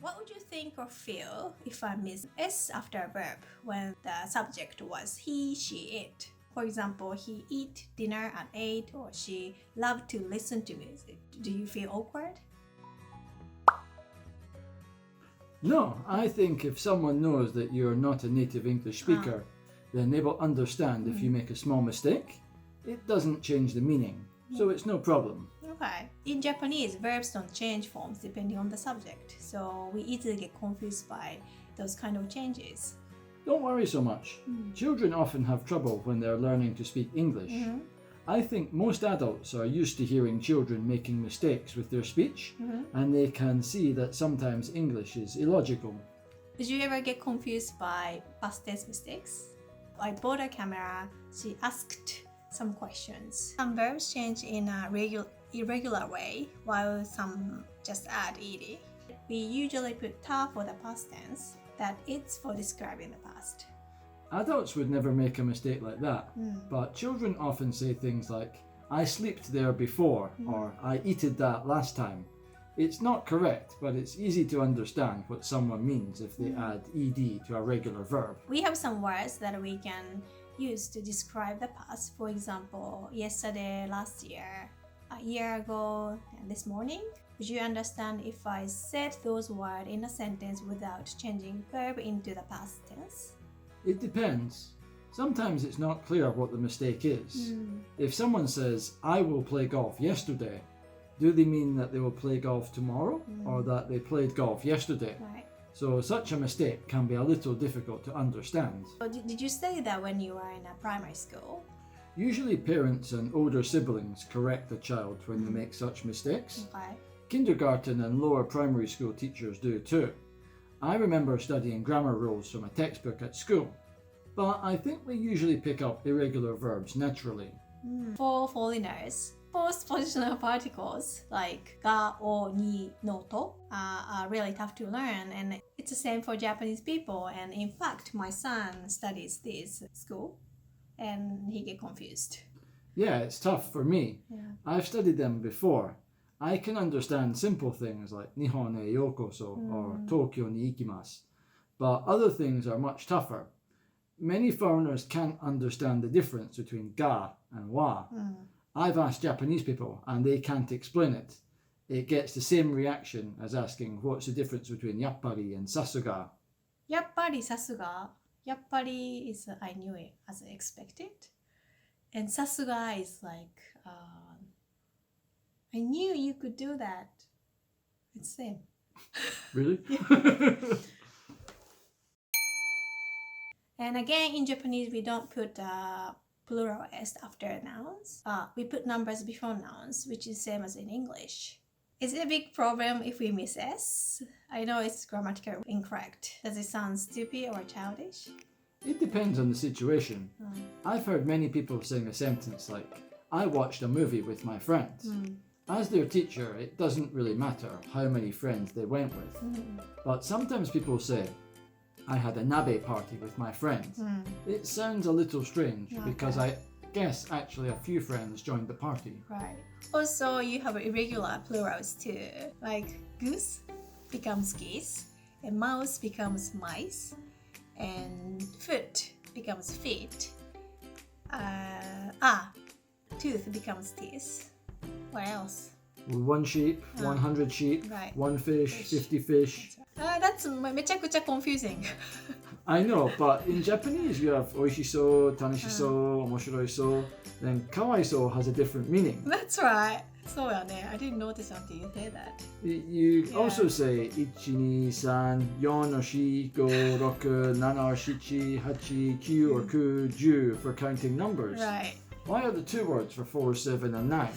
What would you think or feel if I miss S after a verb when the subject was he, she, it? For example, he eat dinner at 8 or she loved to listen to music. Do you feel awkward? No, I think if someone knows that you're not a native English speaker, then they will understand if you make a small mistake. It doesn't change the meaning, so it's no problem. Okay. In Japanese, verbs don't change forms depending on the subject, so we easily get confused by those kind of changes. Don't worry so much. Children often have trouble when they're learning to speak English. I think most adults are used to hearing children making mistakes with their speech, and they can see that sometimes English is illogical. Did you ever get confused by past tense mistakes? I bought a camera. She asked some questions. Some verbs change in a irregular way, while some just add ed. We usually put ta for the past tense, that it's for describing the past. Adults would never make a mistake like that, but children often say things like, I slept there before, or I eated that last time. It's not correct, but it's easy to understand what someone means if they add ed to a regular verb. We have some words that we can use to describe the past. For example, yesterday, last year, a year ago, and this morning. Would you understand if I said those words in a sentence without changing verb into the past tense? It depends. Sometimes it's not clear what the mistake is. If someone says, I will play golf yesterday, do they mean that they will play golf tomorrow or that they played golf yesterday? Right. So such a mistake can be a little difficult to understand. So did you study that when you were in a primary school? Usually parents and older siblings correct the child when they make such mistakes. Okay. Kindergarten and lower primary school teachers do too. I remember studying grammar rules from a textbook at school, but I think we usually pick up irregular verbs naturally. For foreigners, postpositional particles like ga, o, ni, no, to are really tough to learn, and it's the same for Japanese people. And in fact, my son studies this at school, and he get confused. Yeah, it's tough for me. Yeah. I've studied them before. I can understand simple things like Nihon e yokoso or Tokyo ni ikimasu, but other things are much tougher. Many foreigners can't understand the difference between ga and wa. I've asked Japanese people and they can't explain it. It gets the same reaction as asking what's the difference between yappari and sasuga. Yappari, sasuga. Yappari is I knew it as expected, and sasuga is like I knew you could do that. It's same. Really? And again, in Japanese, we don't put plural s after nouns. We put numbers before nouns, which is same as in English. Is it a big problem if we miss s? I know it's grammatically incorrect. Does it sound stupid or childish? It depends on the situation. I've heard many people saying a sentence like, I watched a movie with my friends. As their teacher, it doesn't really matter how many friends they went with. But sometimes people say, I had a nabe party with my friends. It sounds a little strange because I guess actually a few friends joined the party. Right. Also, you have irregular plurals too. Like goose becomes geese, and mouse becomes mice, and foot becomes feet. Tooth becomes teeth. What else? 1 sheep, 100 sheep, right. 1 fish, 50 fish. That's めちゃくちゃ confusing. I know, but in Japanese you have oishiso, tanishiso, omoshiroiso, then kawaiso has a different meaning. That's right. そうやね. I didn't notice until you say that. You also say 1, 2, 3, 4, 5, 6, 7, 8, 9, or 9, 10 for counting numbers. Right. Why are the two words for 4, 7, and 9?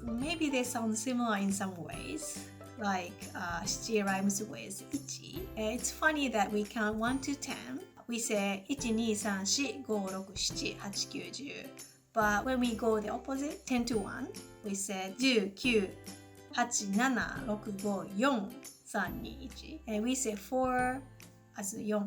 Maybe they sound similar in some ways. Like 7 rhymes with 1. It's funny that we count 1 to 10. We say 1, 2, 3, 4, 5, 6, 7, 8, 9, 10. But when we go the opposite, 10 to 1, we say 10, 9, 8, 7, 6, 5, 4, 3, 2, 1. And we say 4 as 4,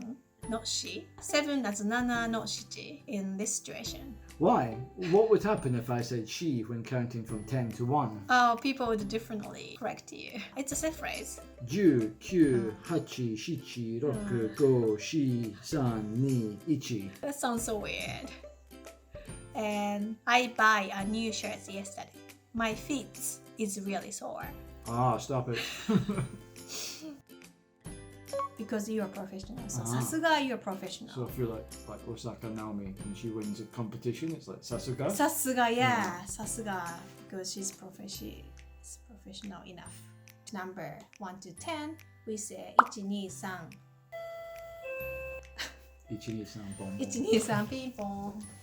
のし 7 that's 7の七 in this situation. Why? What would happen if I said she when counting from 10 to 1? Oh, people would differently correct you. It's a set phrase. 10、9、8、7、6、5、4、3、2、1 That sounds so weird. And I buy a new shirt yesterday. My feet is really sore. Ah, stop it. Because you're a professional. So, さすが you're professional. So if you're like Osaka Naomi and she wins a competition, it's like Sasuga? さすが yeah. さすが because she's professional enough. Number 1 to 10, we say 1, 2, 3. 123ポンポン。1, 2, 3 ピンポン。